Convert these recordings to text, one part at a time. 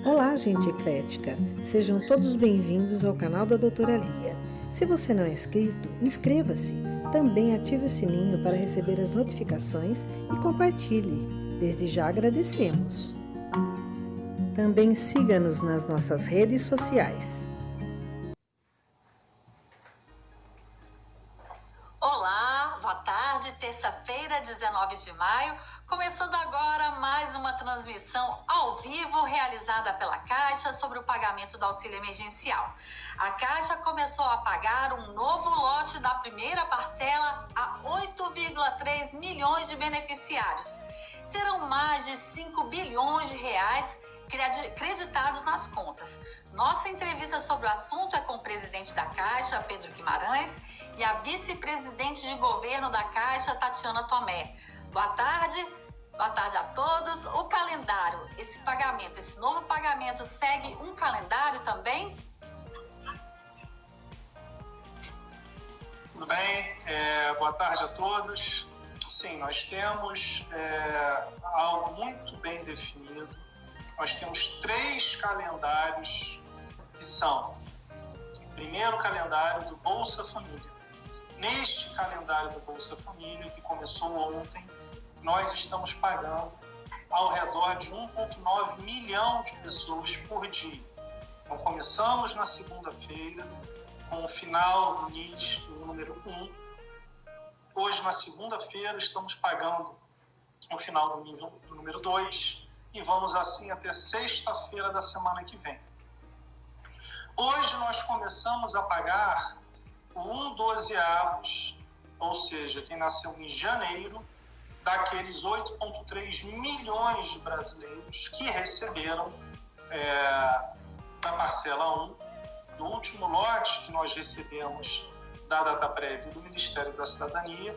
Olá, gente eclética! Sejam todos bem-vindos ao canal da Doutora Lia. Se você não é inscrito, inscreva-se. Também ative o sininho para receber as notificações e compartilhe. Desde já agradecemos. Também siga-nos nas nossas redes sociais. Olá, boa tarde, terça-feira, 19 de maio, começando agora mais uma transmissão ao vivo realizada pela Caixa sobre o pagamento do auxílio emergencial. A Caixa começou a pagar um novo lote da primeira parcela a 8,3 milhões de beneficiários. Serão mais de 5 bilhões de reais creditados nas contas. Nossa entrevista sobre o assunto é com o presidente da Caixa, Pedro Guimarães, e a vice-presidente de governo da Caixa, Tatiana Tomé. Boa tarde a todos. O calendário, esse novo pagamento segue um calendário também? Tudo bem, boa tarde a todos. Sim, nós temos algo muito bem definido. Nós temos 3 calendários que são: primeiro, o calendário do Bolsa Família. Neste calendário do Bolsa Família, que começou ontem, nós estamos pagando ao redor de 1,9 milhão de pessoas por dia. Então, começamos na segunda-feira, com o final do NIS, do número 1. Hoje, na segunda-feira, estamos pagando o final do nível do número 2 e vamos assim até sexta-feira da semana que vem. Hoje nós começamos a pagar o 1/12, ou seja, quem nasceu em janeiro, daqueles 8,3 milhões de brasileiros que receberam da parcela 1, do último lote que nós recebemos da data prévia do Ministério da Cidadania,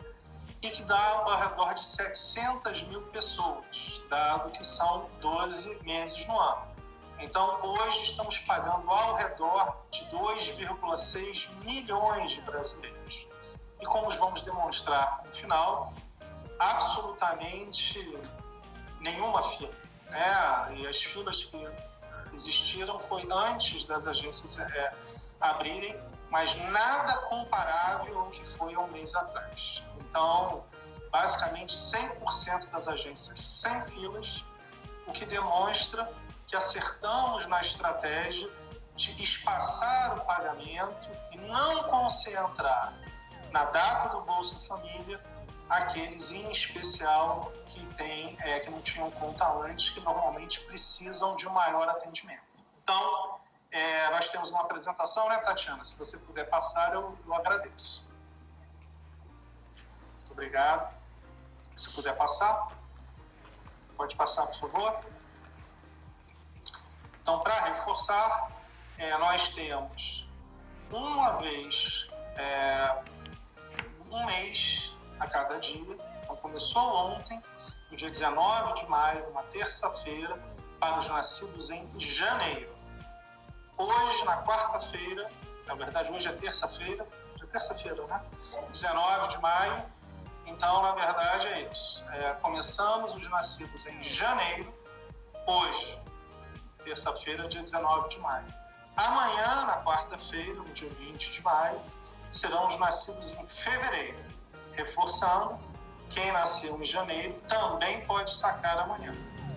e que dá ao redor de 700 mil pessoas, dado que são 12 meses no ano. Então, hoje estamos pagando ao redor de 2,6 milhões de brasileiros. E como vamos demonstrar no final, absolutamente nenhuma fila, né? E as filas que existiram foi antes das agências abrirem, mas nada comparável ao que foi há um mês atrás. Então, basicamente 100% das agências sem filas, o que demonstra que acertamos na estratégia de espaçar o pagamento e não concentrar na data do Bolsa Família aqueles em especial que não tinham conta antes, que normalmente precisam de um maior atendimento. Então, nós temos uma apresentação, né, Tatiana? Se você puder passar, eu agradeço. Muito obrigado. Se puder passar, pode passar, por favor. Então, para reforçar, nós temos uma vez, um mês a cada dia. Então, começou ontem, no dia 19 de maio, uma terça-feira, para os nascidos em janeiro. Hoje, na quarta-feira, na verdade, hoje é terça-feira, né? 19 de maio. Então, na verdade, é isso. Começamos os nascidos em janeiro, hoje, terça-feira, dia 19 de maio. Amanhã, na quarta-feira, no dia 20 de maio, serão os nascidos em fevereiro. Reforçando, quem nasceu em janeiro também pode sacar amanhã.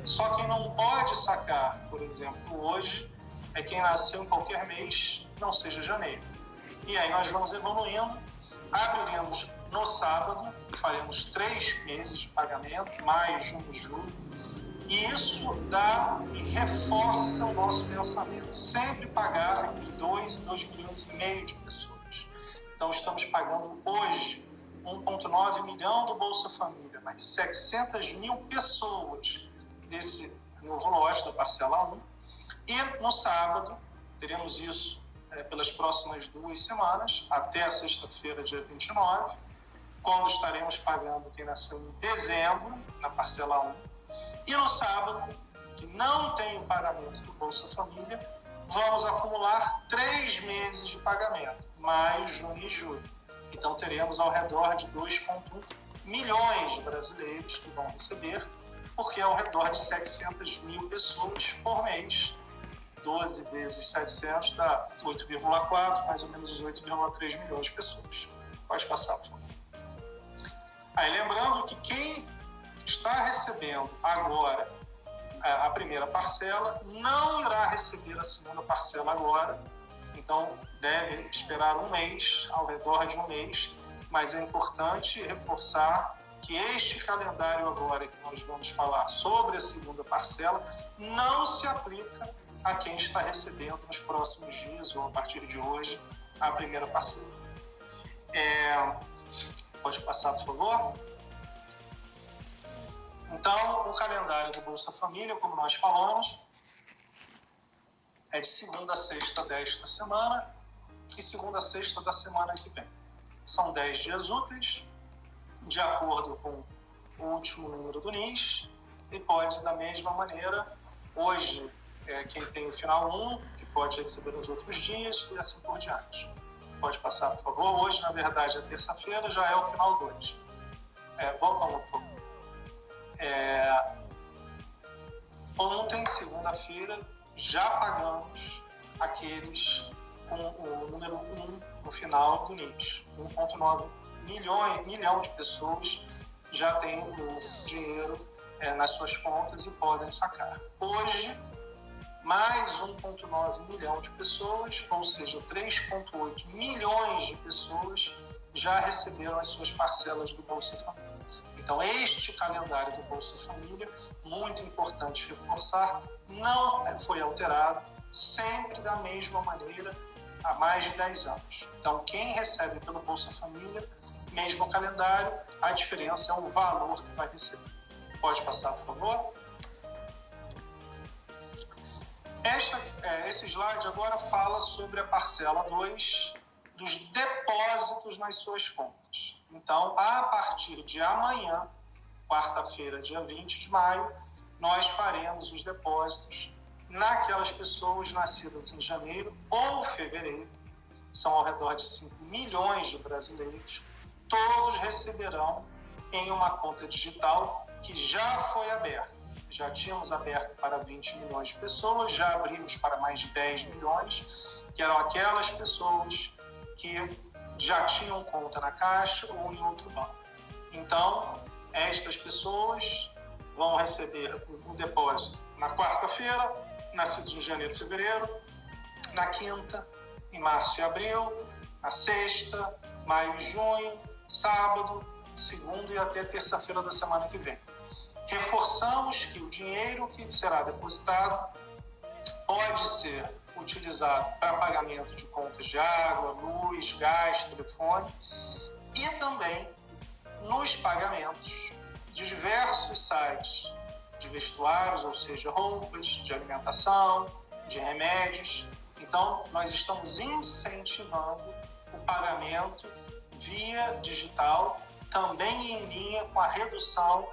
Só quem não pode sacar, por exemplo, hoje, é quem nasceu em qualquer mês, não seja janeiro. E aí nós vamos evoluindo, abriremos no sábado, faremos 3 meses de pagamento, maio, junho e julho. E isso dá e reforça o nosso pensamento. Sempre pagar entre 2 e 2,5 milhões de pessoas. Então, estamos pagando hoje 1,9 milhão do Bolsa Família, mas 700 mil pessoas desse novo lote da parcela 1. E no sábado, teremos isso pelas próximas 2 semanas, até a sexta-feira, dia 29, quando estaremos pagando quem nasceu em dezembro, na parcela 1. E no sábado, que não tem o pagamento do Bolsa Família, vamos acumular 3 meses de pagamento, maio, junho e julho. Então teremos ao redor de 2,1 milhões de brasileiros que vão receber, porque é ao redor de 700 mil pessoas por mês 12 vezes 700 dá 8,4, mais ou menos 8,3 milhões de pessoas. Pode passar, por favor. Aí lembrando que quem está recebendo agora a primeira parcela não irá receber a segunda parcela agora, então deve esperar um mês, ao redor de um mês, mas é importante reforçar que este calendário agora que nós vamos falar sobre a segunda parcela não se aplica a quem está recebendo nos próximos dias ou a partir de hoje a primeira parcela. Pode passar, por favor. Então, o calendário do Bolsa Família, como nós falamos, é de segunda a sexta desta semana e segunda a sexta da semana que vem. São 10 dias úteis, de acordo com o último número do NIS, e pode, da mesma maneira, hoje, quem tem o final 1, que pode receber nos outros dias, e assim por diante. Pode passar, por favor. Hoje, na verdade, é terça-feira, já é o final 2. Volta um, por favor. Ontem, segunda-feira, já pagamos aqueles com o número 1 no final do NIS. 1,9 milhão de pessoas já têm o dinheiro nas suas contas e podem sacar. Hoje, mais 1,9 milhão de pessoas, ou seja, 3,8 milhões de pessoas já receberam as suas parcelas do Bolsa Família. Então, este calendário do Bolsa Família, muito importante reforçar, não foi alterado, sempre da mesma maneira há mais de 10 anos. Então, quem recebe pelo Bolsa Família, mesmo calendário, a diferença é o valor que vai receber. Pode passar, por favor. Esse slide agora fala sobre a parcela 2 dos depósitos nas suas contas. Então, a partir de amanhã, quarta-feira, dia 20 de maio, nós faremos os depósitos naquelas pessoas nascidas em janeiro ou fevereiro, são ao redor de 5 milhões de brasileiros, todos receberão em uma conta digital que já foi aberta. Já tínhamos aberto para 20 milhões de pessoas, já abrimos para mais de 10 milhões, que eram aquelas pessoas que já tinham conta na Caixa ou em outro banco. Então, estas pessoas vão receber o depósito na quarta-feira, nascidos em janeiro e fevereiro, na quinta, em março e abril, na sexta, maio e junho, sábado, segunda e até terça-feira da semana que vem. Reforçamos que o dinheiro que será depositado pode ser utilizado para pagamento de contas de água, luz, gás, telefone e também nos pagamentos de diversos sites de vestuários, ou seja, roupas, de alimentação, de remédios. Então, nós estamos incentivando o pagamento via digital, também em linha com a redução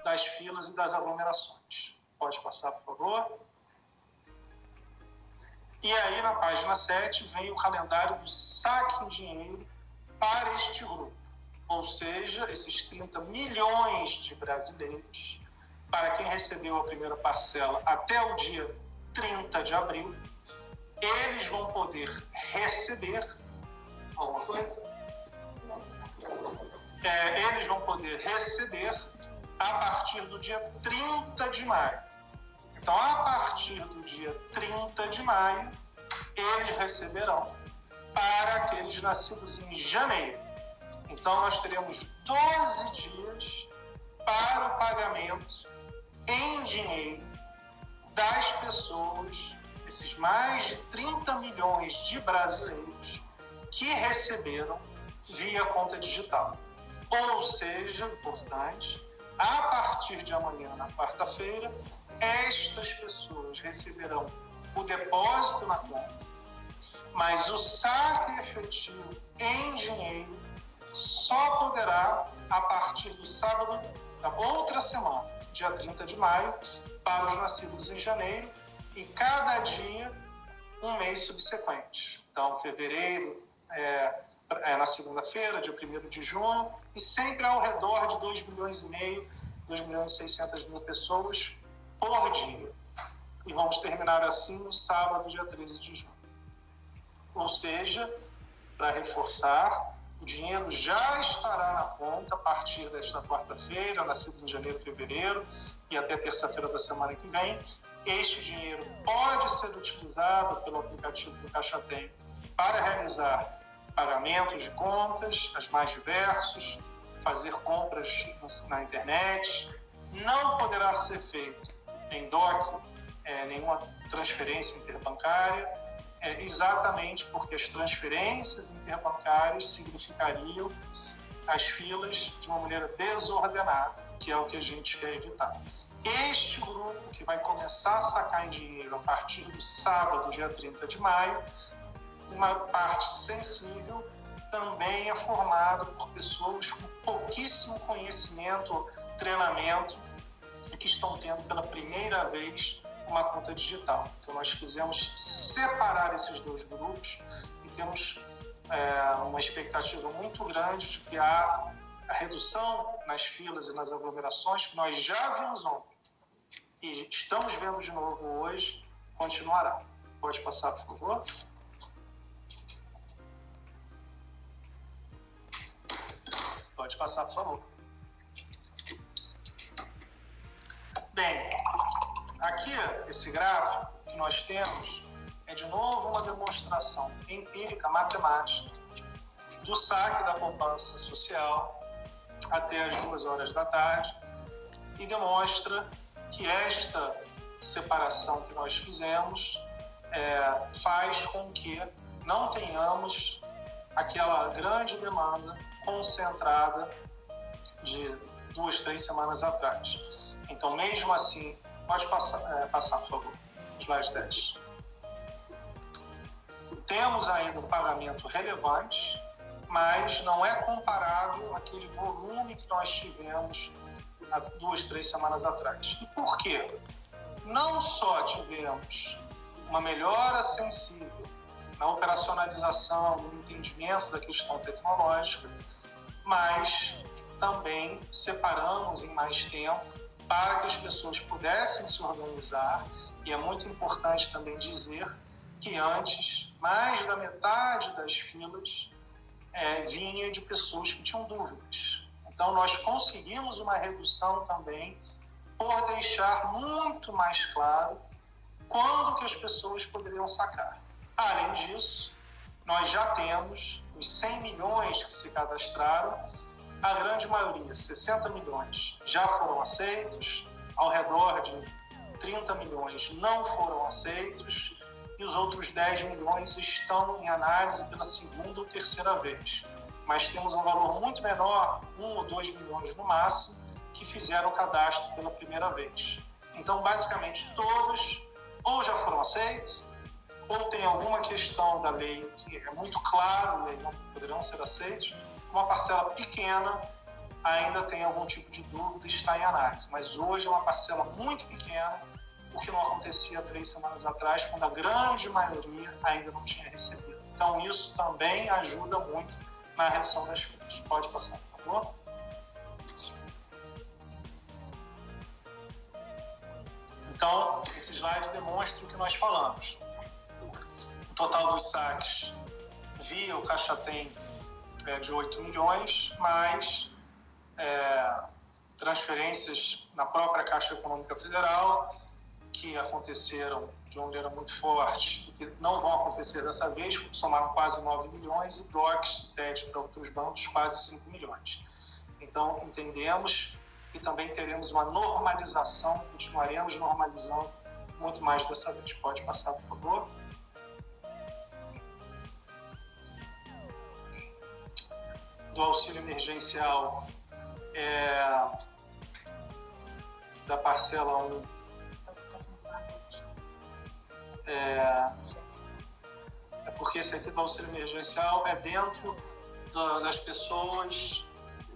das filas e das aglomerações. Pode passar, por favor. E aí, na página 7, vem o calendário do saque em dinheiro para este grupo. Ou seja, esses 30 milhões de brasileiros, para quem recebeu a primeira parcela até o dia 30 de abril, eles vão poder receber alguma coisa? Eles vão poder receber a partir do dia 30 de maio. Então, a partir do dia 30 de maio, eles receberão para aqueles nascidos em janeiro. Então, nós teremos 12 dias para o pagamento em dinheiro das pessoas, esses mais de 30 milhões de brasileiros que receberam via conta digital. Ou seja, importante, a partir de amanhã, na quarta-feira, estas pessoas receberão o depósito na conta, mas o saque efetivo em dinheiro só poderá a partir do sábado da outra semana, dia 30 de maio, para os nascidos em janeiro e cada dia um mês subsequente. Então, fevereiro na segunda-feira, dia 1º de junho, e sempre ao redor de 2,5 milhões, 2,6 milhões pessoas por dia. e vamos terminar assim no sábado, dia 13 de junho. Ou seja, para reforçar, o dinheiro já estará na conta a partir desta quarta-feira, nascidos em janeiro e fevereiro, e até terça-feira da semana que vem. Este dinheiro pode ser utilizado pelo aplicativo do Caixa Tem para realizar pagamentos de contas, as mais diversos, fazer compras na internet. Não poderá ser feito em DOC, nenhuma transferência interbancária, exatamente porque as transferências interbancárias significariam as filas de uma maneira desordenada, que é o que a gente quer evitar. Este grupo que vai começar a sacar em dinheiro a partir do sábado, dia 30 de maio, uma parte sensível, também é formado por pessoas com pouquíssimo conhecimento, treinamento, e que estão tendo pela primeira vez uma conta digital. Então nós quisemos separar esses dois grupos e temos uma expectativa muito grande de que a redução nas filas e nas aglomerações, que nós já vimos ontem e estamos vendo de novo hoje, continuará. Pode passar, por favor. Pode passar, por favor. Bem, aqui esse gráfico que nós temos é de novo uma demonstração empírica, matemática, do saque da poupança social até as 2 horas da tarde e demonstra que esta separação que nós fizemos faz com que não tenhamos aquela grande demanda concentrada de 2, 3 semanas atrás. Então, mesmo assim, pode passar, por favor, slide 10. Temos ainda um pagamento relevante, mas não é comparável àquele volume que nós tivemos há 2, 3 semanas atrás. E por quê? Não só tivemos uma melhora sensível na operacionalização, no entendimento da questão tecnológica, mas também separamos em mais tempo para que as pessoas pudessem se organizar. E é muito importante também dizer que antes, mais da metade das filas vinha de pessoas que tinham dúvidas. Então, nós conseguimos uma redução também por deixar muito mais claro quando que as pessoas poderiam sacar. Além disso, nós já temos os 100 milhões que se cadastraram, a grande maioria, 60 milhões, já foram aceitos, ao redor de 30 milhões não foram aceitos e os outros 10 milhões estão em análise pela segunda ou terceira vez. Mas temos um valor muito menor, 1 ou 2 milhões no máximo, que fizeram o cadastro pela primeira vez. Então, basicamente, todos ou já foram aceitos, ou tem alguma questão da lei que é muito claro e não poderão ser aceitos. Uma parcela pequena ainda tem algum tipo de dúvida e está em análise. Mas hoje é uma parcela muito pequena, o que não acontecia há 3 semanas atrás, quando a grande maioria ainda não tinha recebido. Então, isso também ajuda muito na redução das filas. Pode passar, por favor. Então, esse slide demonstra o que nós falamos. O total dos saques via o Caixa Tem de 8 milhões, mais transferências na própria Caixa Econômica Federal, que aconteceram de uma maneira muito forte e que não vão acontecer dessa vez, porque somaram quase 9 milhões, e DOCs, TED para outros bancos, quase 5 milhões. Então, entendemos que também teremos uma normalização, continuaremos normalizando muito mais dessa vez. Pode passar, por favor. Do auxílio emergencial da parcela 1, porque esse aqui do auxílio emergencial é dentro das pessoas,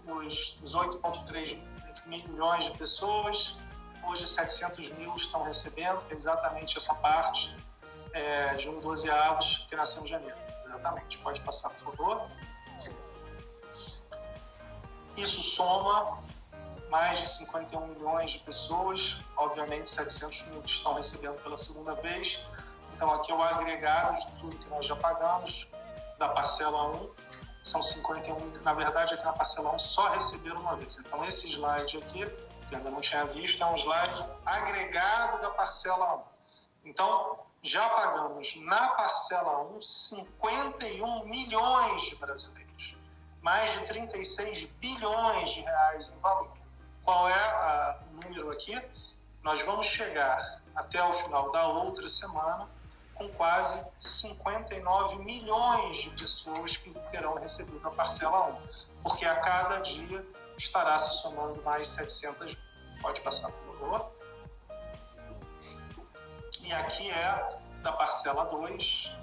dos 8,3 milhões de pessoas, hoje 700 mil estão recebendo, que é exatamente essa parte de 1/12 que nasceu em janeiro. Exatamente. Pode passar, por favor. Isso soma mais de 51 milhões de pessoas, obviamente 700 mil que estão recebendo pela segunda vez. Então aqui é o agregado de tudo que nós já pagamos, da parcela 1, são 51, na verdade aqui na parcela 1 só receberam uma vez. Então esse slide aqui, que eu ainda não tinha visto, é um slide agregado da parcela 1. Então, já pagamos na parcela 1 51 milhões de brasileiros, mais de 36 bilhões de reais em valor. Qual é o número aqui? Nós vamos chegar até o final da outra semana com quase 59 milhões de pessoas que terão recebido a parcela 1, porque a cada dia estará se somando mais 700 mil. Pode passar, por favor. E aqui é da parcela 2.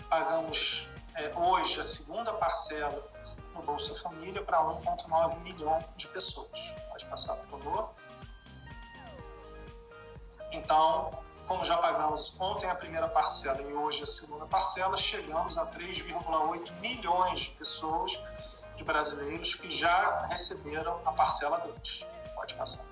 Pagamos hoje a segunda parcela no Bolsa Família para 1,9 milhão de pessoas. Pode passar, por favor. Então, como já pagamos ontem a primeira parcela e hoje a segunda parcela, chegamos a 3,8 milhões de pessoas, de brasileiros, que já receberam a parcela 2. Pode passar.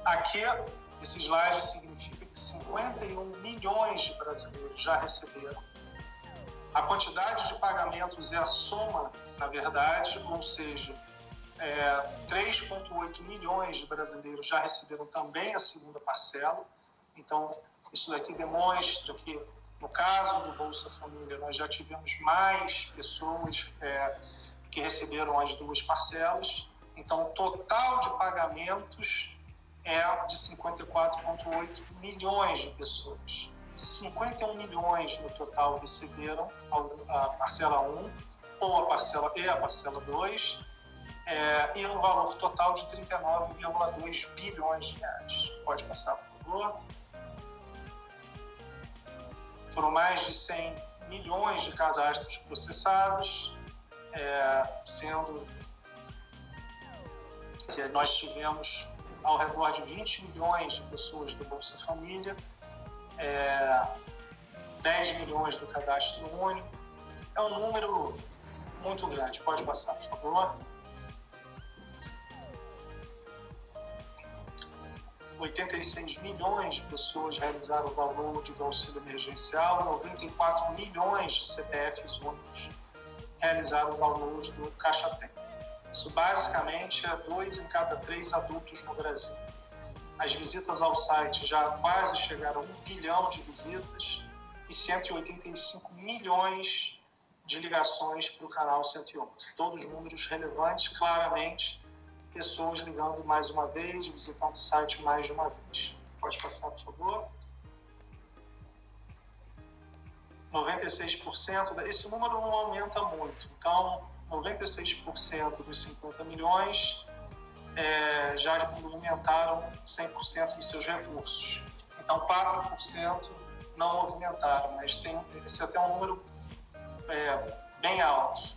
Aqui, esse slide significa que 51 milhões de brasileiros já receberam. A quantidade de pagamentos é a soma, na verdade, ou seja, 3,8 milhões de brasileiros já receberam também a segunda parcela. Então, isso daqui demonstra que, no caso do Bolsa Família, nós já tivemos mais pessoas que receberam as duas parcelas. Então, o total de pagamentos é de 54,8 milhões de pessoas. 51 milhões no total receberam a parcela 1 ou a parcela 2, e um valor total de 39,2 bilhões de reais. Pode passar, por favor. Foram mais de 100 milhões de cadastros processados, sendo que nós tivemos ao redor de 20 milhões de pessoas do Bolsa Família, 10 milhões do cadastro único. É um número muito grande. Pode passar, por favor. 86 milhões de pessoas realizaram o download do auxílio emergencial, 94 milhões de CPFs únicos realizaram o download do Caixa Tem. Isso basicamente é 2 em cada 3 adultos no Brasil. As visitas ao site já quase chegaram a 1 bilhão de visitas e 185 milhões de ligações para o canal 111. Todos números relevantes, claramente, pessoas ligando mais uma vez, visitando o site mais de uma vez. Pode passar, por favor. 96%, esse número não aumenta muito, então 96% dos 50 milhões já movimentaram 100% dos seus recursos. Então 4% não movimentaram, mas esse é até um número bem alto.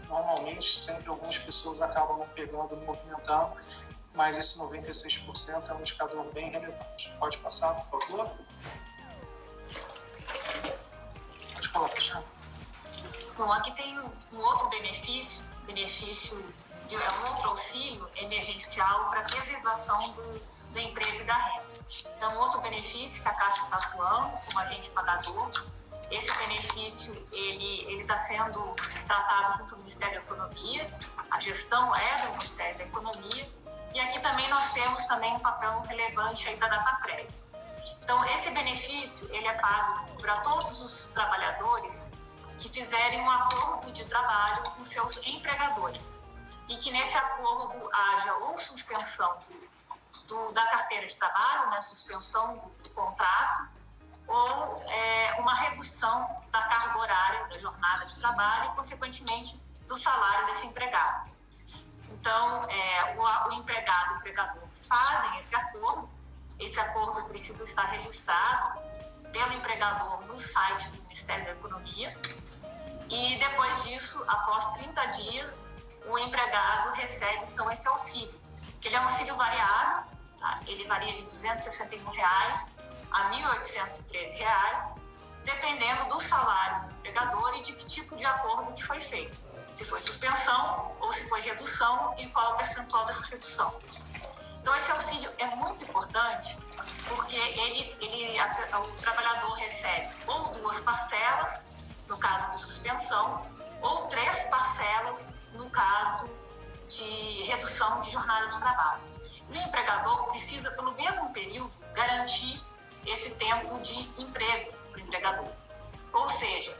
Normalmente, sempre algumas pessoas acabam não pegando, não movimentando, mas esse 96% é um indicador bem relevante. Pode passar, por favor? Pode colocar. Bom, aqui tem um outro benefício de um outro auxílio emergencial para a preservação do emprego e da renda. Então, outro benefício que a Caixa está atuando como agente pagador. Esse benefício ele está sendo tratado junto do Ministério da Economia, a gestão é do Ministério da Economia, e aqui também nós temos também um papel relevante aí da Dataprev. Então, esse benefício ele é pago para todos os trabalhadores que fizerem um acordo de trabalho com seus empregadores e que nesse acordo haja ou suspensão da carteira de trabalho, né, suspensão do contrato, ou uma redução da carga horária, da jornada de trabalho e, consequentemente, do salário desse empregado. Então, o empregado e o empregador fazem esse acordo precisa estar registrado pelo empregador no site do Ministério da Economia e, depois disso, após 30 dias, o empregado recebe, então, esse auxílio, que ele é um auxílio variável, tá? Ele varia de R$ 261 a R$ 1.813, dependendo do salário do empregador e de que tipo de acordo que foi feito. Se foi suspensão ou se foi redução e qual o percentual dessa redução. Então, esse auxílio é muito importante porque o trabalhador recebe ou 2 parcelas, no caso de suspensão, ou 3 parcelas, no caso de redução de jornada de trabalho. E o empregador precisa, pelo mesmo período, garantir esse tempo de emprego para o empregador. Ou seja,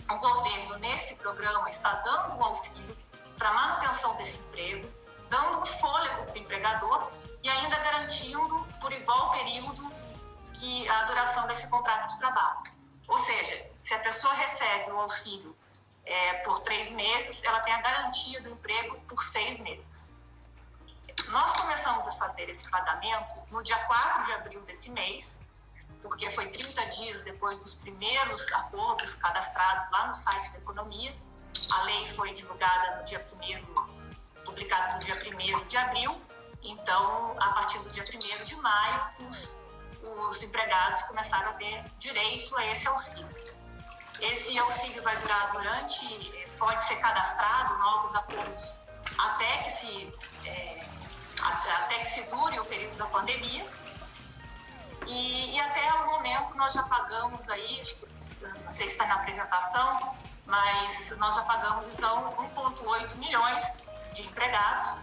o governo, nesse programa, está dando um auxílio para a manutenção desse emprego, dando um fôlego para o empregador e ainda garantindo, por igual período, que a duração desse contrato de trabalho. Ou seja, se a pessoa recebe o auxílio por 3 meses, ela tem a garantia do emprego por 6 meses. Nós começamos a fazer esse pagamento no dia 4 de abril desse mês, porque foi 30 dias depois dos primeiros acordos cadastrados lá no site da Economia. A lei foi divulgada no dia 1º, publicada no dia 1º de abril. Então, a partir do dia 1º de maio, os empregados começaram a ter direito a esse auxílio. Esse auxílio vai durar pode ser cadastrado novos acordos até que se dure o período da pandemia. E até o momento nós já pagamos aí, acho que, não sei se está na apresentação, mas nós já pagamos então 1,8 milhões de empregados,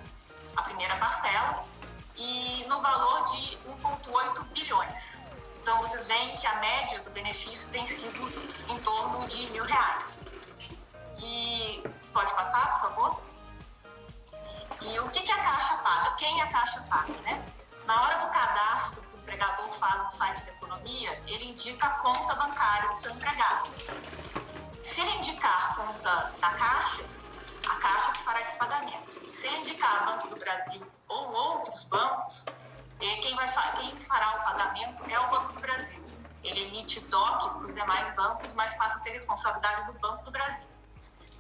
a primeira parcela, e no valor de 1,8 bilhões. Então vocês veem que a média do benefício tem sido em torno de R$ 1.000. E pode passar, por favor? E o que a Caixa paga? Quem a Caixa paga, né? Na hora do cadastro que o empregador faz no site da Economia, ele indica a conta bancária do seu empregado. Se ele indicar a conta da Caixa, a Caixa que fará esse pagamento. Se ele indicar Banco do Brasil ou outros bancos, quem fará o pagamento é o Banco do Brasil. Ele emite DOC para os demais bancos, mas passa a ser responsabilidade do Banco do Brasil.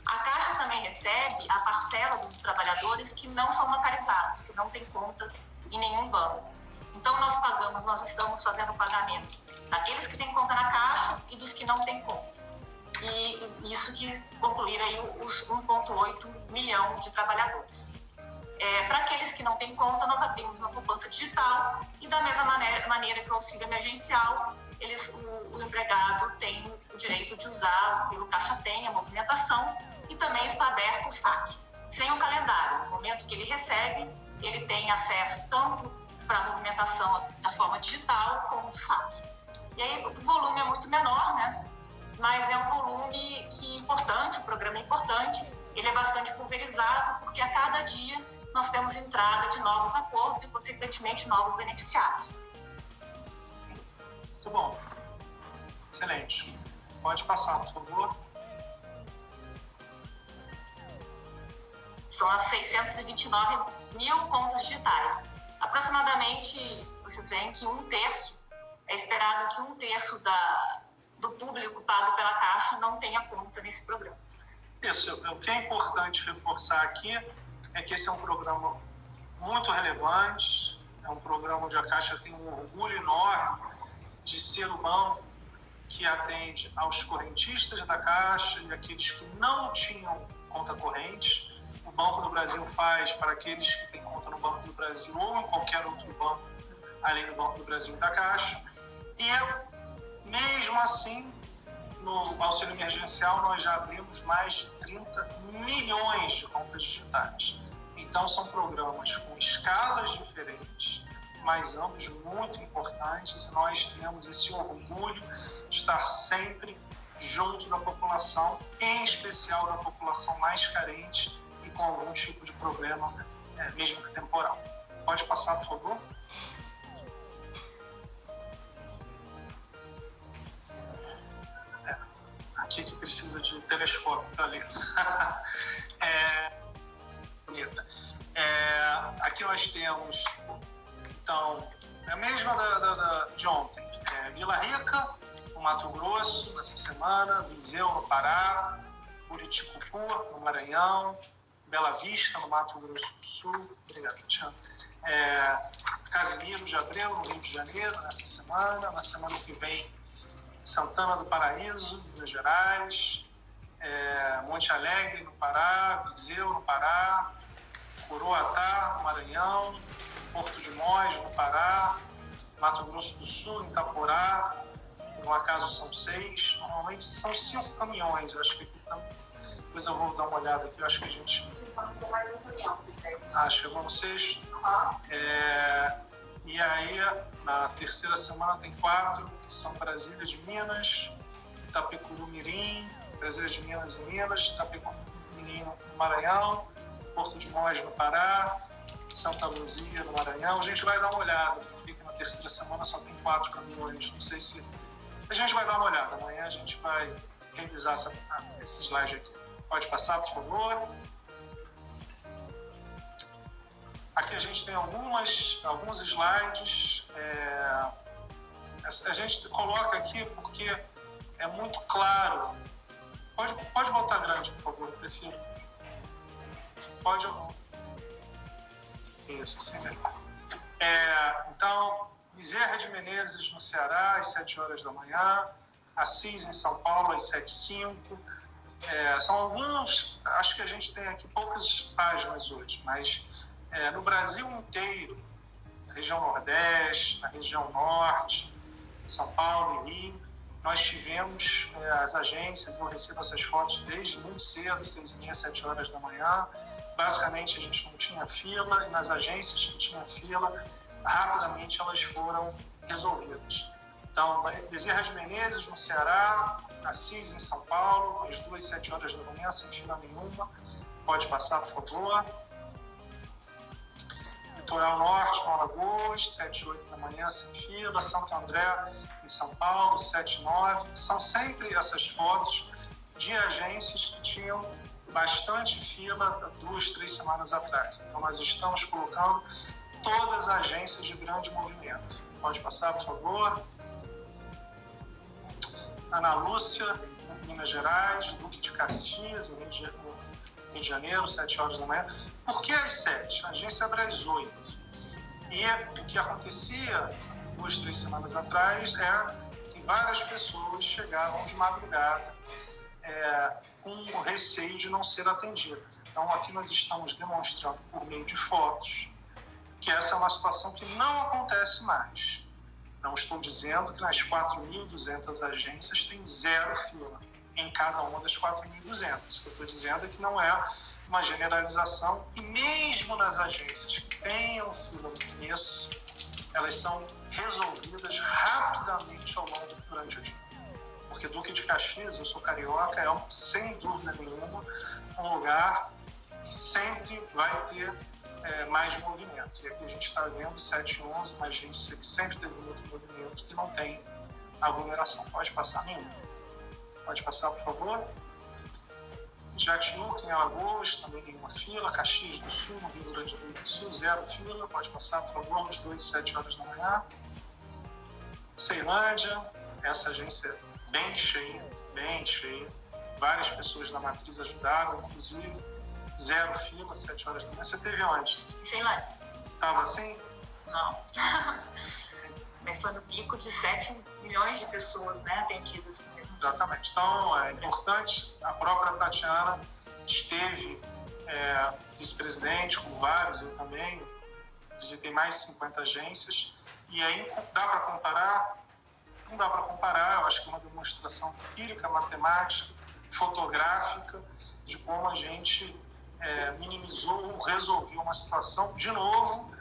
A Caixa também recebe a parcela dos trabalhadores que não são bancarizados, que não têm conta em nenhum banco. Então, nós estamos fazendo o pagamento daqueles que têm conta na Caixa e dos que não têm conta. E isso que concluir aí os 1,8 milhão de trabalhadores. Para aqueles que não têm conta, nós abrimos uma poupança digital e da mesma maneira que o auxílio emergencial, o empregado tem o direito de usar pelo Caixa Tem, a movimentação, e também está aberto o saque, sem o calendário. No momento que ele recebe, ele tem acesso tanto para a movimentação da forma digital como do saque. E aí o volume é muito menor, né? Mas é um volume que é importante, o programa é importante, ele é bastante pulverizado, porque a cada dia nós temos entrada de novos acordos e, consequentemente, novos beneficiários. Muito bom. Excelente. Pode passar, por favor. São as 629 mil contas digitais. Aproximadamente, vocês veem que é esperado que 1/3 do público pago pela Caixa não tenha conta nesse programa. Isso. O que é importante reforçar aqui é que esse é um programa muito relevante, é um programa onde a Caixa tem um orgulho enorme de ser o banco que atende aos correntistas da Caixa e aqueles que não tinham conta corrente. O Banco do Brasil faz para aqueles que têm conta no Banco do Brasil ou em qualquer outro banco, além do Banco do Brasil e da Caixa. E, mesmo assim, no auxílio emergencial, nós já abrimos mais de 30 milhões de contas digitais. Então, são programas com escalas diferentes, mas ambos muito importantes, e nós temos esse orgulho de estar sempre junto da população, em especial da população mais carente e com algum tipo de problema, mesmo que temporal. Pode passar, por favor? Aqui que precisa de telescópio para ler. Aqui nós temos, então, a mesma de ontem. Vila Rica, no Mato Grosso, nessa semana, Viseu, no Pará, Buriticupu, no Maranhão, Bela Vista, no Mato Grosso do Sul. Obrigado, Tatiana. Casimiro de Abreu, no Rio de Janeiro, nessa semana. Na semana que vem, Santana do Paraíso, Minas Gerais. Monte Alegre, no Pará. Viseu, no Pará. Coroatá, no Maranhão. Porto de Mós, no Pará. Mato Grosso do Sul, em Itaporá. Por um acaso são 6. Normalmente são 5 caminhões. Eu acho que aqui estão. Depois eu vou dar uma olhada aqui. Eu acho que a gente. Chegou no 6º. E aí, na terceira semana, tem 4, que são Brasília de Minas, Itapecuru Mirim, Brasília de Minas e Minas, Itapecuru Mirim no Maranhão, Porto de Mós no Pará, Santa Luzia no Maranhão. A gente vai dar uma olhada, porque na terceira semana só tem 4 caminhões. Não sei se. A gente vai dar uma olhada. Amanhã a gente vai revisar esse slide aqui. Pode passar, por favor. Aqui a gente tem alguns slides. A gente coloca aqui porque é muito claro. Pode botar grande, por favor, eu prefiro. Pode. Isso, sim mesmo. Então, Bezerra de Menezes, no Ceará, às 7 horas da manhã. Assis, em São Paulo, às 7h05. São alguns. Acho que a gente tem aqui poucas páginas hoje, mas no Brasil inteiro, na região Nordeste, na região Norte, São Paulo e Rio, nós tivemos as agências. Eu recebo essas fotos desde muito cedo, 6h30, 7 horas da manhã. Basicamente, a gente não tinha fila, e nas agências que tinha fila, rapidamente elas foram resolvidas. Então, Bezerra de Menezes, no Ceará, Assis, em São Paulo, às 2, 7 horas da manhã, sem fila nenhuma. Pode passar, por favor. Litoral Norte, no Alagoas, 7, 8 da manhã, sem fila. Santo André, em São Paulo, 7, 9. São sempre essas fotos de agências que tinham bastante fila 2, 3 semanas atrás. Então, nós estamos colocando todas as agências de grande movimento. Pode passar, por favor. Ana Lúcia, Minas Gerais. Duque de Caxias, Rio de Janeiro, 7 horas da manhã. Por que às 7? A agência abre às 8. E o que acontecia 2, 3 semanas atrás que várias pessoas chegavam de madrugada com o receio de não ser atendidas. Então, aqui nós estamos demonstrando por meio de fotos que essa é uma situação que não acontece mais. Não estou dizendo que nas 4.200 agências tem 0 fila em cada uma das 4.200. O que eu estou dizendo é que não é uma generalização, e mesmo nas agências que tenham fila no começo, elas são resolvidas rapidamente ao longo durante o dia. Porque Duque de Caxias, eu sou carioca, sem dúvida nenhuma um lugar que sempre vai ter mais movimento. E aqui a gente está vendo 7-11, uma agência que sempre teve muito movimento, que não tem aglomeração. Pode passar nenhuma. Pode passar, por favor. Jatiuca, em Alagoas, também nenhuma fila. Caxias do Sul, no Rio Grande do Sul, 0 fila. Pode passar, por favor, às 2, 7 horas da manhã. Ceilândia, essa agência bem cheia. Várias pessoas da matriz ajudaram, inclusive. 0 fila, 7 horas da manhã. Você teve onde? Ceilândia. Estava assim? Não. Mas foi no pico de 7 milhões de pessoas, né, atendidas no mesmo dia. Exatamente. Então, é importante. A própria Tatiana esteve vice-presidente com vários, eu também visitei mais de 50 agências. E aí, dá para comparar? Não dá para comparar. Eu acho que é uma demonstração empírica, matemática, fotográfica, de como a gente minimizou ou resolveu uma situação. De novo,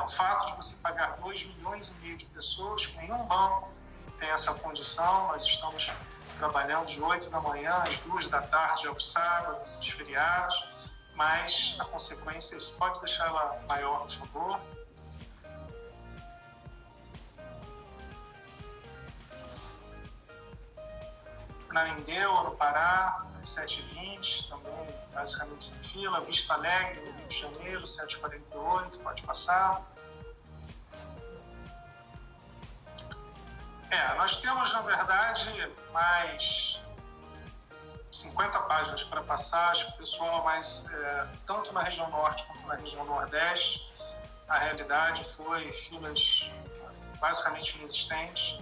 o fato de você pagar 2,5 milhões de pessoas, que nenhum banco tem essa condição. Nós estamos trabalhando de 8 da manhã às 2 da tarde, aos sábados, aos feriados, mas a consequência, isso pode deixar ela maior, por favor. Narindeua, no Pará, às 7h20, também basicamente sem fila. Vista Alegre, no Rio de Janeiro, 7h48, pode passar. Nós temos, na verdade, mais 50 páginas para passar. Acho que o pessoal mais, tanto na região norte quanto na região nordeste, a realidade foi filas basicamente inexistentes.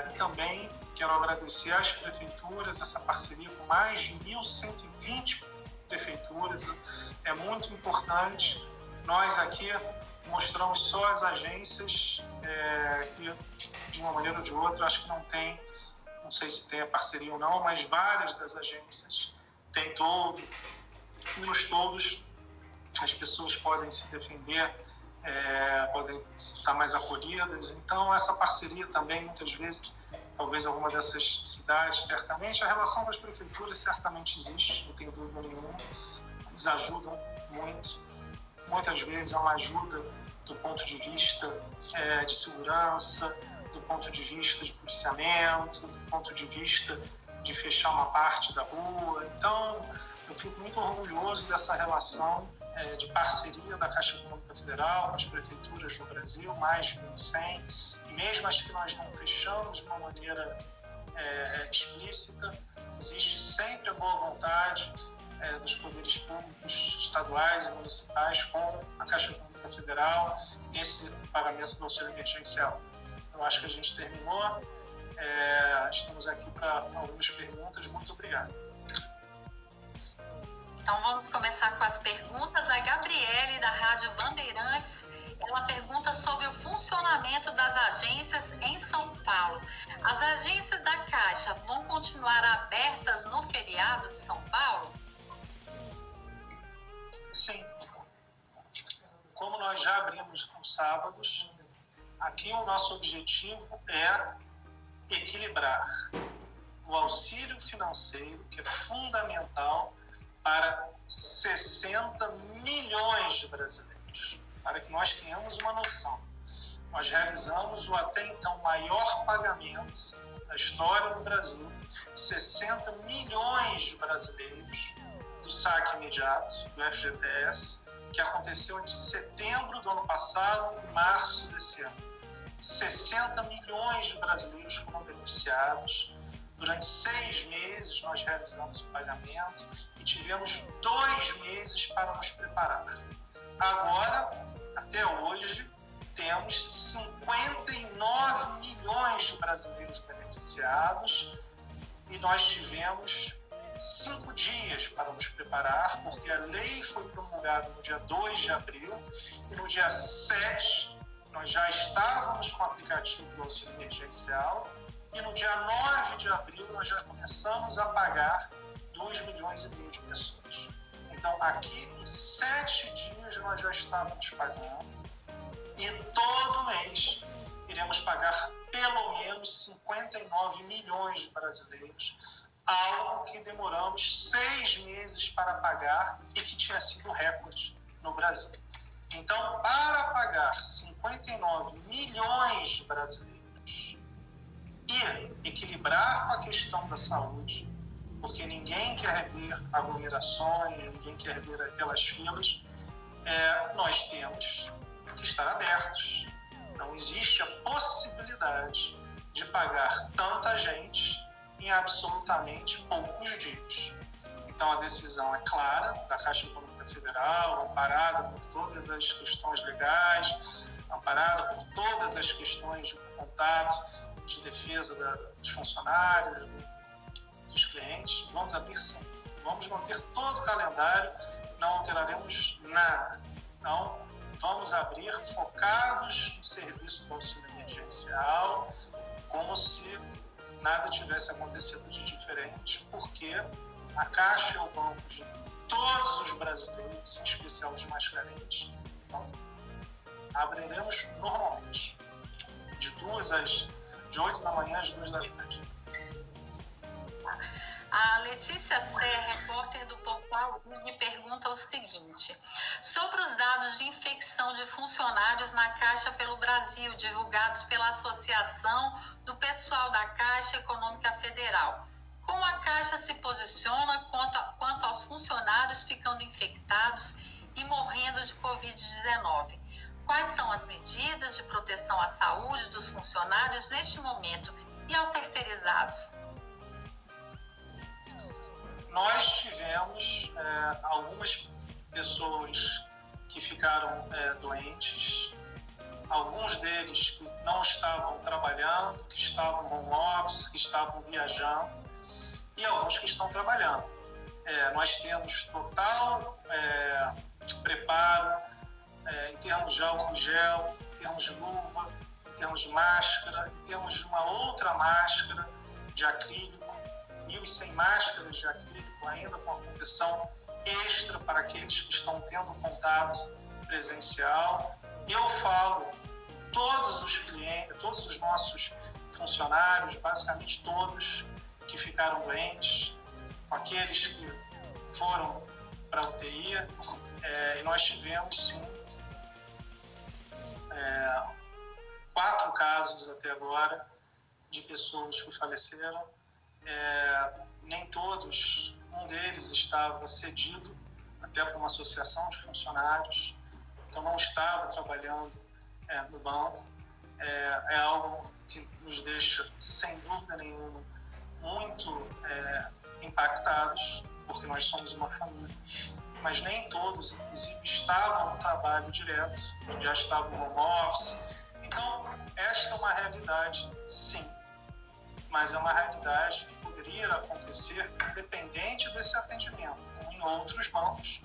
E também quero agradecer às prefeituras, essa parceria com mais de 1.120 prefeituras. É muito importante. Nós aqui mostramos só as agências que, de uma maneira ou de outra, acho que não sei se tem a parceria ou não, mas várias das agências têm todo, e nos todos as pessoas podem se defender, podem estar mais acolhidas. Então, essa parceria também, muitas vezes, talvez alguma dessas cidades, certamente, a relação das prefeituras certamente existe, não tenho dúvida nenhuma. Eles ajudam muito. Muitas vezes é uma ajuda do ponto de vista de segurança, do ponto de vista de policiamento, do ponto de vista de fechar uma parte da rua. Então, eu fico muito orgulhoso dessa relação de parceria da Caixa Econômica Federal com as prefeituras no Brasil, mais de 1.100, e mesmo as que nós não fechamos de uma maneira explícita, existe sempre a boa vontade dos poderes públicos estaduais e municipais com a Caixa Econômica Federal nesse pagamento do auxílio emergencial. Eu acho que a gente terminou. Estamos aqui para algumas perguntas. Muito obrigado. Então vamos começar com as perguntas. A Gabriele, da Rádio Bandeirantes, ela pergunta sobre o funcionamento das agências em São Paulo. As agências da Caixa vão continuar abertas no feriado de São Paulo? Sim. Como nós já abrimos nos sábados, aqui o nosso objetivo é equilibrar o auxílio financeiro, que é fundamental para 60 milhões de brasileiros. Para que nós tenhamos uma noção, nós realizamos o até então maior pagamento da história do Brasil, 60 milhões de brasileiros, do saque imediato, do FGTS, que aconteceu entre setembro do ano passado e março desse ano. 60 milhões de brasileiros foram beneficiados. Durante 6 meses nós realizamos o pagamento e tivemos 2 meses para nos preparar. Agora, até hoje, temos 59 milhões de brasileiros beneficiados e nós tivemos 5 dias para nos preparar, porque a lei foi promulgada no dia 2 de abril e no dia 7 nós já estávamos com o aplicativo do auxílio emergencial e no dia 9 de abril nós já começamos a pagar 2,5 milhões de pessoas. Então, aqui em 7 dias nós já estávamos pagando e todo mês iremos pagar pelo menos 59 milhões de brasileiros, algo que demoramos 6 meses para pagar e que tinha sido recorde no Brasil. Então, para pagar 59 milhões de brasileiros e equilibrar com a questão da saúde, porque ninguém quer ver aglomerações, ninguém quer ver aquelas filas, nós temos que estar abertos. Não existe a possibilidade de pagar tanta gente em absolutamente poucos dias. Então, a decisão é clara da Caixa Econômica Federal, amparada por todas as questões legais, amparada por todas as questões de contato, de defesa dos funcionários, dos clientes. Vamos abrir sim. Vamos manter todo o calendário, não alteraremos nada. Então, vamos abrir focados no serviço do auxílio emergencial, como se nada tivesse acontecido de diferente, porque a Caixa é o banco de todos os brasileiros, em especial os mais carentes. Então, abriremos normalmente, de 8 da manhã às 2 da tarde. A Letícia Serra, repórter do portal, me pergunta o seguinte: sobre os dados de infecção de funcionários na Caixa pelo Brasil, divulgados pela Associação do Pessoal da Caixa Econômica Federal, como a Caixa se posiciona quanto aos funcionários ficando infectados e morrendo de Covid-19? Quais são as medidas de proteção à saúde dos funcionários neste momento e aos terceirizados? tivemos algumas pessoas que ficaram doentes, alguns deles que não estavam trabalhando, que estavam home office, que estavam viajando, e alguns que estão trabalhando. Nós temos total preparo em termos de álcool gel, em termos de luva, em termos de máscara, em termos de uma outra máscara de acrílico, 1.100 máscaras de acrílico ainda com a proteção extra para aqueles que estão tendo contato presencial. Eu falo, todos os clientes, todos os nossos funcionários, basicamente todos que ficaram doentes, aqueles que foram para a UTI, e nós tivemos sim 4 casos até agora de pessoas que faleceram. Nem todos, um deles estava cedido até por uma associação de funcionários, então não estava trabalhando no banco. É algo que nos deixa, sem dúvida nenhuma, muito impactados, porque nós somos uma família, mas nem todos, inclusive, estavam no trabalho direto, já estavam no home office. Então, esta é uma realidade, sim, mas é uma realidade que poderia acontecer independente desse atendimento. Como em outros bancos,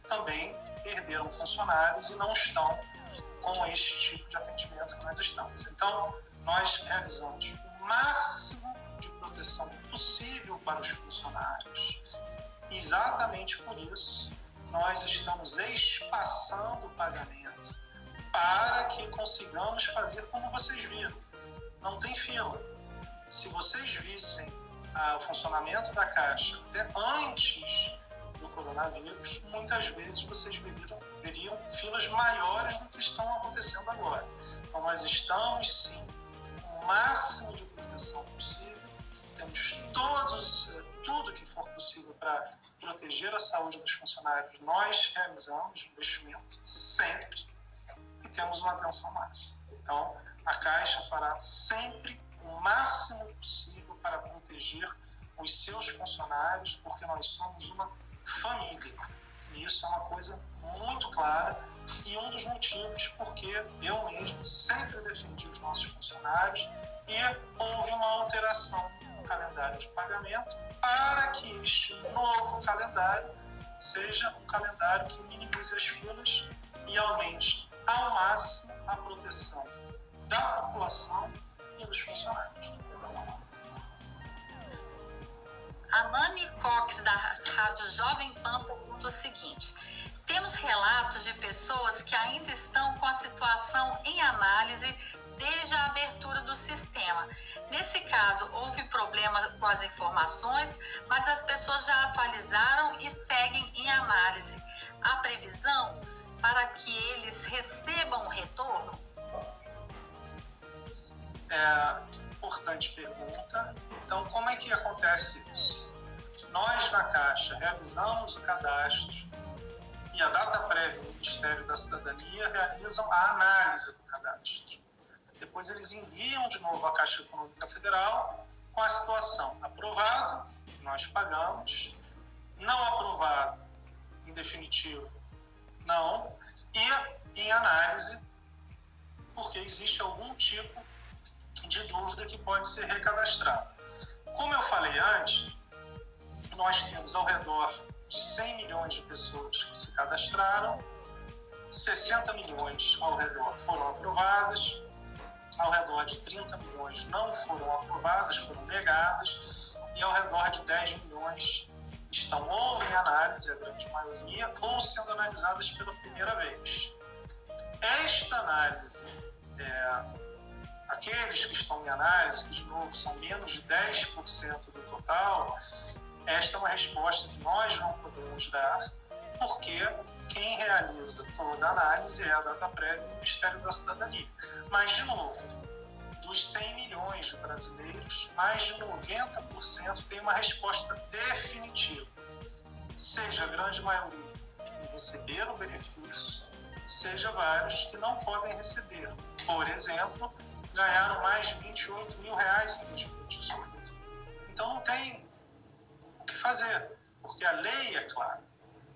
também perderam funcionários e não estão com este tipo de atendimento que nós estamos. Então, nós realizamos o máximo de proteção possível para os funcionários. Exatamente por isso, nós estamos espaçando o pagamento para que consigamos fazer como vocês viram. Não tem fila. Se vocês vissem o funcionamento da Caixa até antes do coronavírus, muitas vezes vocês veriam filas maiores do que estão acontecendo agora. Então, nós estamos, sim, com o máximo de proteção possível, temos tudo que for possível para proteger a saúde dos funcionários, nós realizamos investimento sempre e temos uma atenção máxima. Então, a Caixa fará sempre o máximo possível para proteger os seus funcionários, porque nós somos uma família. E isso é uma coisa muito clara e um dos motivos porque eu mesmo sempre defendi os nossos funcionários e houve uma alteração no calendário de pagamento para que este novo calendário seja um calendário que minimize as filas e aumente ao máximo a proteção da população e dos funcionários. A Nani Cox, da Rádio Jovem Pan, pergunta o seguinte: temos relatos de pessoas que ainda estão com a situação em análise desde a abertura do sistema. Nesse caso, houve problema com as informações, mas as pessoas já atualizaram e seguem em análise. Há previsão para que eles recebam o retorno? Importante pergunta. Então, como é que acontece isso? Nós, na Caixa, realizamos o cadastro e a data prévia do Ministério da Cidadania realizam a análise do cadastro. Depois eles enviam de novo à Caixa Econômica Federal com a situação aprovado, nós pagamos, não aprovado, em definitivo, não, e em análise, porque existe algum tipo de dúvida que pode ser recadastrada. Como eu falei antes, nós temos ao redor de 100 milhões de pessoas que se cadastraram, 60 milhões ao redor foram aprovadas, ao redor de 30 milhões não foram aprovadas, foram negadas, e ao redor de 10 milhões estão ou em análise, a grande maioria, ou sendo analisadas pela primeira vez. Esta análise, aqueles que estão em análise, que de novo são menos de 10% do total, esta é uma resposta que nós não podemos dar, porque quem realiza toda a análise é a data prévia do Ministério da Cidadania. Mas, de novo, dos 100 milhões de brasileiros, mais de 90% tem uma resposta definitiva, seja a grande maioria que receberam o benefício, seja vários que não podem receber. Por exemplo, ganharam mais de R$28 mil em 2018. Então não tem o que fazer. porque a lei é clara,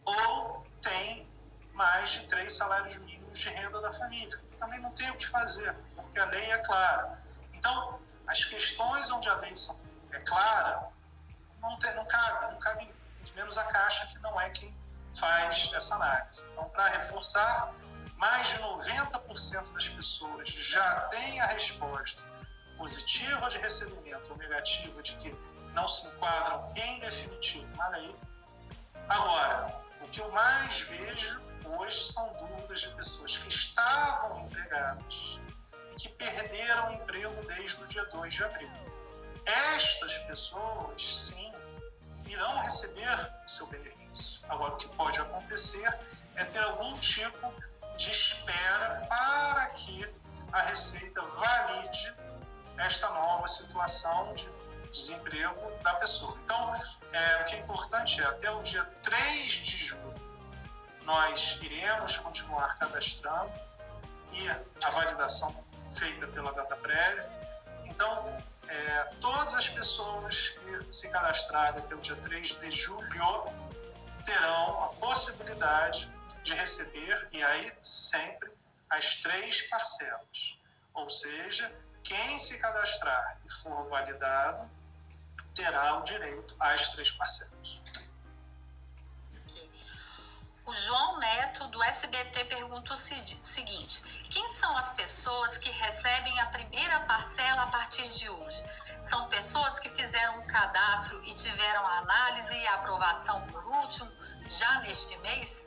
ou tem mais de 3 salários mínimos de renda da família. Também não tem o que fazer, porque a lei é clara. Então, as questões onde a lei é clara, não cabe, muito menos a Caixa, que não é quem faz essa análise. Então, para reforçar, mais de 90% das pessoas já têm a resposta positiva de recebimento ou negativa de que não se enquadram em definitivo na lei. Agora, o que eu mais vejo hoje são dúvidas de pessoas que estavam empregadas e que perderam o emprego desde o dia 2 de abril. Estas pessoas, sim, irão receber o seu benefício. Agora, o que pode acontecer é ter algum tipo de espera para que a Receita valide esta nova situação de desemprego da pessoa. Então, o que é importante é, até o dia 3 de julho, nós iremos continuar cadastrando e a validação feita pela data prévia. Então, todas as pessoas que se cadastrarem até o dia 3 de julho terão a possibilidade de receber, e aí sempre, as 3 parcelas. Ou seja, quem se cadastrar e for validado terá o direito às 3 parcelas. O João Neto, do SBT, pergunta o seguinte: quem são as pessoas que recebem a primeira parcela a partir de hoje? São pessoas que fizeram um cadastro e tiveram a análise e a aprovação por último, já neste mês?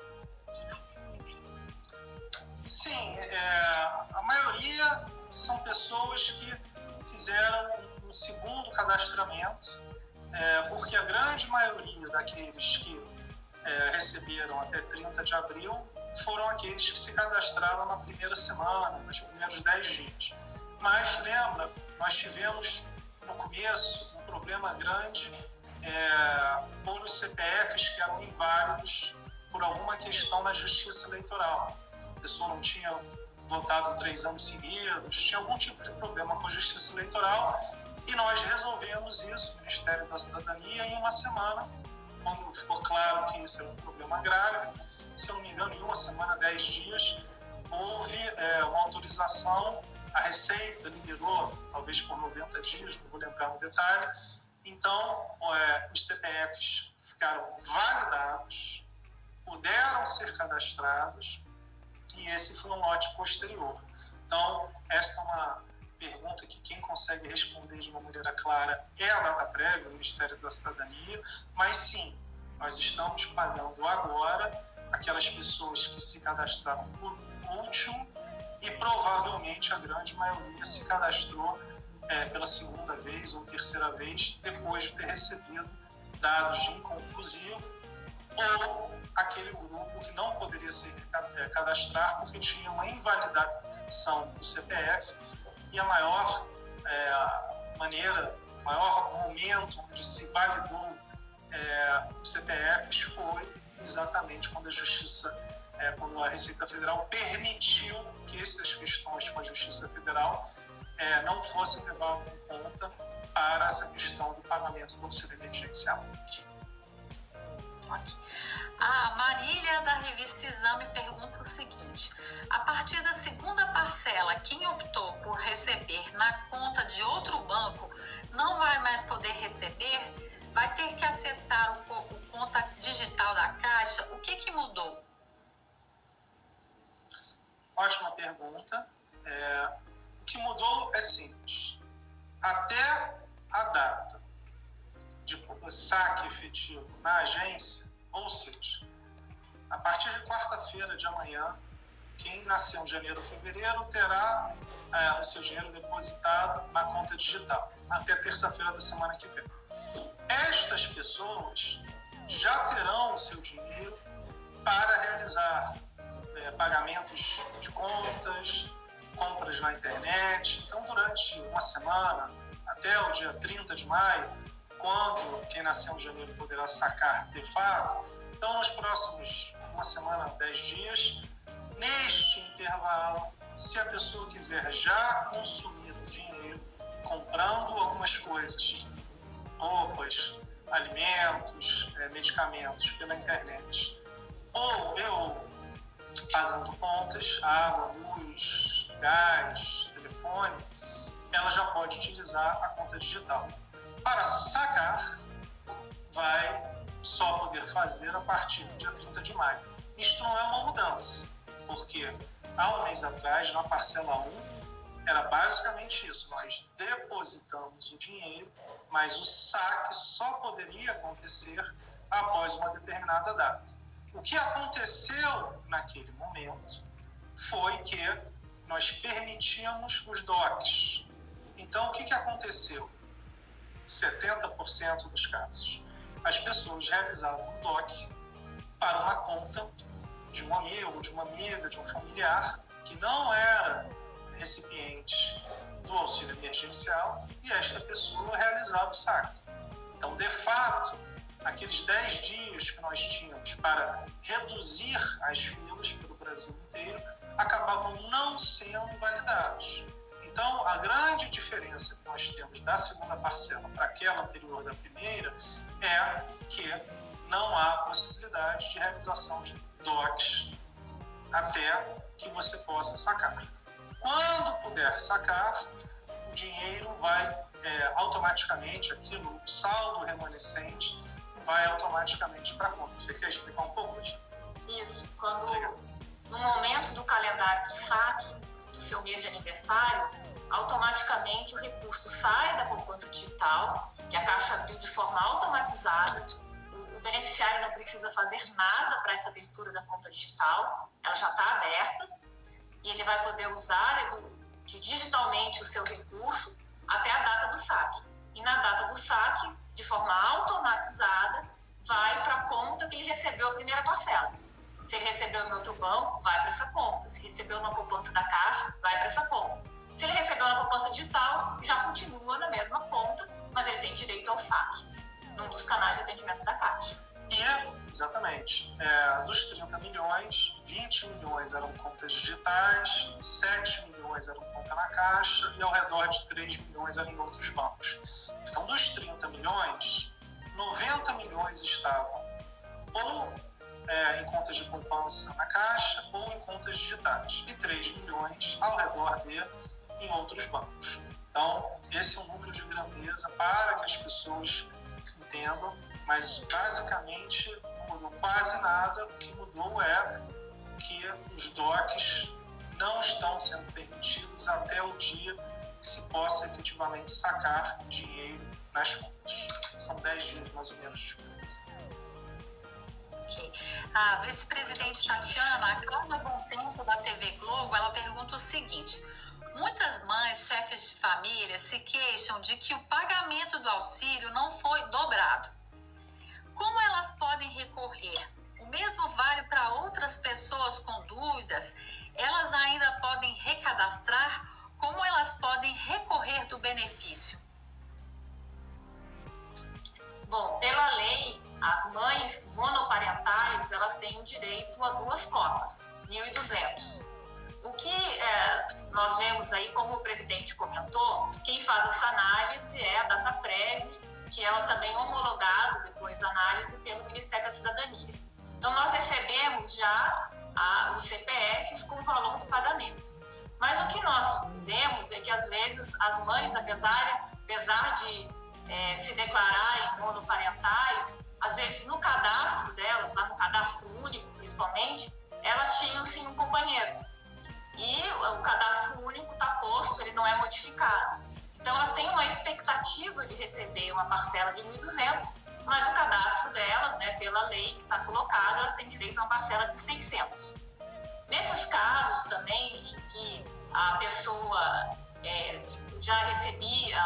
Sim, a maioria são pessoas que fizeram um segundo cadastramento, porque a grande maioria daqueles que receberam até 30 de abril foram aqueles que se cadastraram na primeira semana, nos primeiros 10 dias. Mas, lembra, nós tivemos no começo um problema grande por os CPFs que eram inválidos por alguma questão na Justiça Eleitoral. A pessoa não tinha votado 3 anos seguidos, tinha algum tipo de problema com a Justiça Eleitoral, e nós resolvemos isso, o Ministério da Cidadania, em uma semana, quando ficou claro que isso era um problema grave. Se eu não me engano, em uma semana, 10 dias, houve uma autorização, a Receita liberou, talvez por 90 dias, não vou lembrar no detalhe. Então, os CPFs ficaram validados, puderam ser cadastrados, e esse foi um lote posterior. Então, esta é uma pergunta que quem consegue responder de uma maneira clara é a data prévia, o Ministério da Cidadania, mas sim, nós estamos pagando agora aquelas pessoas que se cadastraram por último, e provavelmente a grande maioria se cadastrou pela segunda vez ou terceira vez, depois de ter recebido dados de inconclusivo, ou aquele grupo que não poderia se cadastrar porque tinha uma invalidação do CPF, e a maior maior momento onde se validou os CPFs foi exatamente quando quando a Receita Federal permitiu que essas questões com a Justiça Federal não fossem levadas em conta para essa questão do pagamento do auxílio emergencial. A Marília, da revista Exame, pergunta o seguinte: a partir da segunda parcela, quem optou por receber na conta de outro banco não vai mais poder receber? Vai ter que acessar o conta digital da Caixa? O que mudou? Ótima pergunta. O que mudou é simples. Até a data de saque efetivo na agência, ou seja, a partir de quarta-feira de amanhã, quem nasceu em janeiro ou fevereiro terá o seu dinheiro depositado na conta digital, até terça-feira da semana que vem. Estas pessoas já terão o seu dinheiro para realizar pagamentos de contas, compras na internet. Então, durante uma semana, até o dia 30 de maio, quando quem nasceu em janeiro poderá sacar de fato, então nos próximos uma semana, 10 dias, neste intervalo, se a pessoa quiser já consumir o dinheiro comprando algumas coisas, roupas, alimentos, medicamentos pela internet, ou eu pagando contas, água, luz, gás, telefone, ela já pode utilizar a conta digital. Para sacar, vai só poder fazer a partir do dia 30 de maio. Isto não é uma mudança, porque há um mês atrás, na parcela 1, era basicamente isso. Nós depositamos o dinheiro, mas o saque só poderia acontecer após uma determinada data. O que aconteceu naquele momento foi que nós permitimos os DOCs. Então, o que aconteceu? 70% dos casos, as pessoas realizavam um DOC para uma conta de um amigo, de uma amiga, de um familiar que não era recipiente do auxílio emergencial, e esta pessoa realizava o saque. Então, de fato, aqueles 10 dias que nós tínhamos para reduzir as filas pelo Brasil inteiro acabavam não sendo validados. Então, a grande diferença que nós temos da segunda parcela para aquela anterior da primeira é que não há possibilidade de realização de DOCs até que você possa sacar. Quando puder sacar, o dinheiro vai automaticamente, aquilo, o saldo remanescente, vai automaticamente para a conta. Você quer explicar um pouco, Tia? Isso. Quando, no momento do calendário de saque do seu mês de aniversário, automaticamente o recurso sai da poupança digital, que a Caixa abriu de forma automatizada. O beneficiário não precisa fazer nada para essa abertura da conta digital, ela já está aberta, e ele vai poder usar digitalmente o seu recurso até a data do saque. E na data do saque, de forma automatizada, vai para a conta que ele recebeu a primeira parcela. Se ele recebeu em outro banco, vai para essa conta. Se recebeu na poupança da Caixa, vai para essa conta. Se ele recebeu na poupança digital, já continua na mesma conta, mas ele tem direito ao saque, num dos canais de atendimento da Caixa. E, exatamente, dos 30 milhões, 20 milhões eram contas digitais, 7 milhões eram conta na Caixa e ao redor de 3 milhões eram em outros bancos. Então, dos 30 milhões, 90 milhões estavam ou em contas de poupança na Caixa ou em contas digitais, e 3 milhões ao redor em outros bancos. Então, esse é um número de grandeza para que as pessoas entendam, mas basicamente não mudou quase nada. O que mudou é que os DOCs não estão sendo permitidos até o dia que se possa efetivamente sacar dinheiro nas contas. São 10 dias mais ou menos de diferença. A vice-presidente Tatiana, a Cláudia Bontempo da TV Globo, ela pergunta o seguinte: muitas mães, chefes de família, se queixam de que o pagamento do auxílio não foi dobrado. Como elas podem recorrer? O mesmo vale para outras pessoas com dúvidas? Elas ainda podem recadastrar? Como elas podem recorrer do benefício? Bom, pela lei, as mães monoparentais, elas têm o direito a 2 cotas, 1.200. O que nós vemos aí, como o presidente comentou, quem faz essa análise é a Dataprev, que ela também é homologada depois a análise pelo Ministério da Cidadania. Então, nós recebemos já os CPFs com o valor do pagamento. Mas o que nós vemos é que, às vezes, as mães, apesar de se declararem monoparentais, às vezes, no cadastro delas, lá no cadastro único, principalmente, elas tinham, sim, um companheiro. E o cadastro único está posto, ele não é modificado. Então, elas têm uma expectativa de receber uma parcela de 1.200, mas o cadastro delas, pela lei que está colocada, elas têm direito a uma parcela de 600. Nesses casos também, em que a pessoa já recebia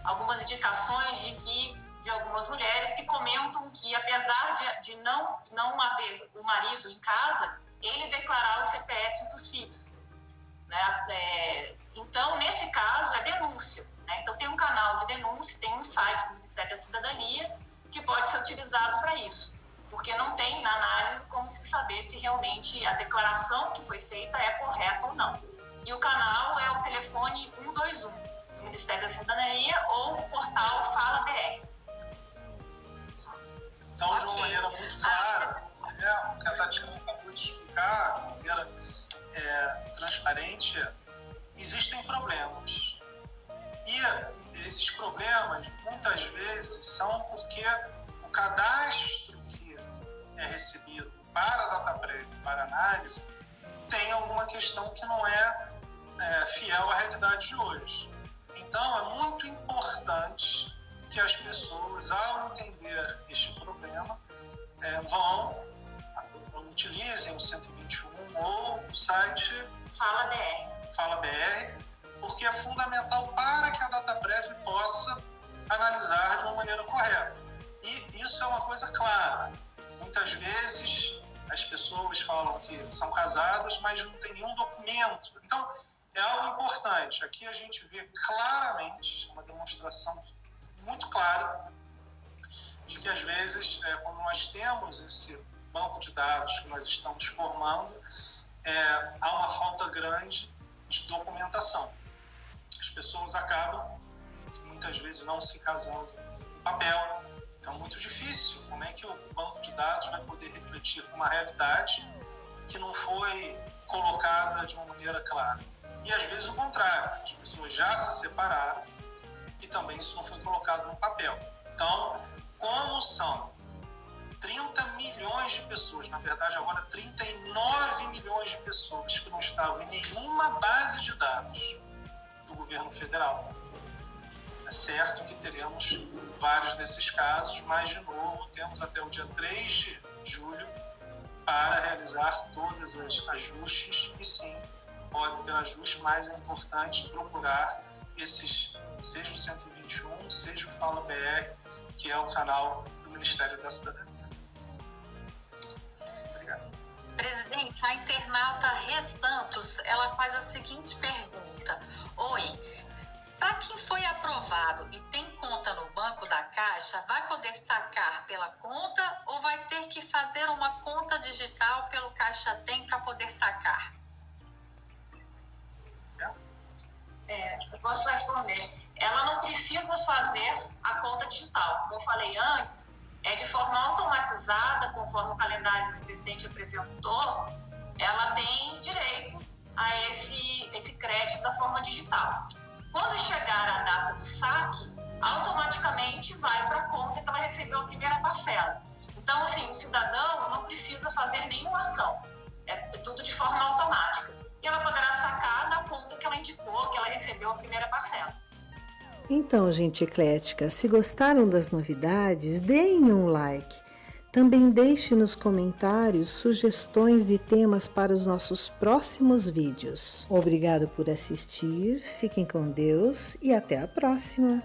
algumas indicações de algumas mulheres que comentam que, apesar de não haver o marido em casa, ele declarar os CPFs dos filhos. Então, nesse caso, é denúncia. Então, tem um canal de denúncia, tem um site do Ministério da Cidadania que pode ser utilizado para isso, porque não tem na análise como se saber se realmente a declaração que foi feita é correta ou não. E o canal é o telefone 121 do Ministério da Cidadania ou o portal Fala BR. Então, de uma maneira muito clara, o que a Tatiana acabou de explicar, de maneira transparente, existem problemas. E esses problemas, muitas vezes, são porque o cadastro que é recebido para a data prévia, para análise, tem alguma questão que não é fiel à realidade de hoje. Então, é muito importante que as pessoas, ao entender este problema, utilizem o 121 ou o site Fala BR, porque é fundamental para que a data prévia possa analisar de uma maneira correta. E isso é uma coisa clara. Muitas vezes as pessoas falam que são casadas, mas não tem nenhum documento. Então, é algo importante. Aqui a gente vê claramente, uma demonstração muito clara, de que às vezes, quando nós temos esse banco de dados que nós estamos formando, há uma falta grande de documentação. As pessoas acabam, muitas vezes, não se casando no papel. Então, é muito difícil. Como é que o banco de dados vai poder refletir uma realidade que não foi colocada de uma maneira clara? E, às vezes, o contrário. As pessoas já se separaram e também isso não foi colocado no papel. Então, como são 30 milhões de pessoas, na verdade, agora 39 milhões de pessoas que não estavam em nenhuma base de dados do governo federal, é certo que teremos vários desses casos, mas, de novo, temos até o dia 3 de julho para realizar todos os ajustes e, sim, pode ter ajuste, mas é importante procurar esses, seja o 121, seja o Fala BR, que é o canal do Ministério da Cidadania. Obrigado. Presidente, a internauta Rê Santos, ela faz a seguinte pergunta. Oi, para quem foi aprovado e tem conta no banco da Caixa, vai poder sacar pela conta ou vai ter que fazer uma conta digital pelo Caixa Tem para poder sacar? Eu posso responder. Ela não precisa fazer a conta digital. Como eu falei antes, de forma automatizada, conforme o calendário que o presidente apresentou, ela tem direito a esse crédito da forma digital. Quando chegar a data do saque, automaticamente vai para a conta que ela recebeu a primeira parcela. Então, assim, o cidadão não precisa fazer nenhuma ação. É tudo de forma automática. E ela poderá sacar na conta que ela indicou, que ela recebeu a primeira parcela. Então, gente eclética, se gostaram das novidades, deem um like. Também deixe nos comentários sugestões de temas para os nossos próximos vídeos. Obrigado por assistir, fiquem com Deus e até a próxima!